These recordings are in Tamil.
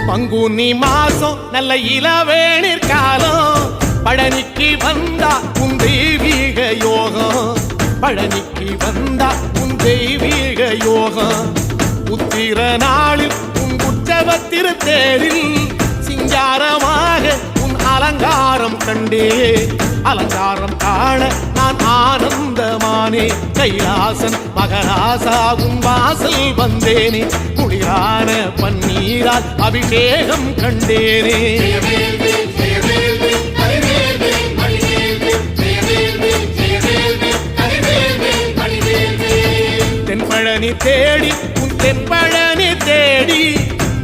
பங்குனி மாசம் நல்ல இளவேணிற் காலம் பழனிக்கு வந்தா உன் தெய்வீக யோகம் பழனிக்கு வந்தா உன் தெய்வீக யோகம் உத்திர நாளில் உன் உற்சவ தேரில் சிங்காரமாக உன் அலங்காரம் கண்டே அலங்காரம் காண நான் ஆனந்தமானே கைலாசன் மகராசா உன் வாசல் வந்தேனே குளிரான பன்னீரால் அபிஷேகம் கண்டேனே தென்பழனி தேடி உன் தென்பழனி தேடி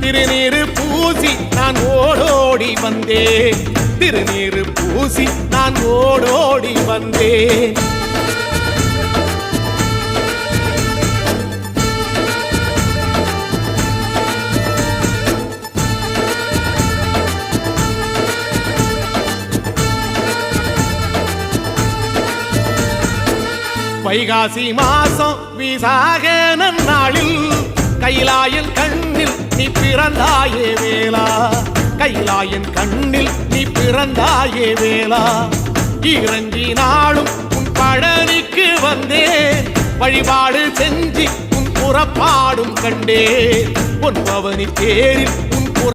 திருநீரு பூசி நான் ஓடோடி வந்தேன் திருநீரு பூசி நான் ஓடோடி வந்தேன் வைகாசி மாசம் விசாக நன்னாளில் கைலாயன் கண்ணில் நீ பிறந்தாயே வேளா கைலாயன் கண்ணில் நீ பிறந்தாயே வேளா இறங்கி நாளும் உன் பழனிக்கு வந்தேன் வழிபாடு செஞ்சு உன் புறப்பாடும் கண்டேன் பொன்பவனி தேரில்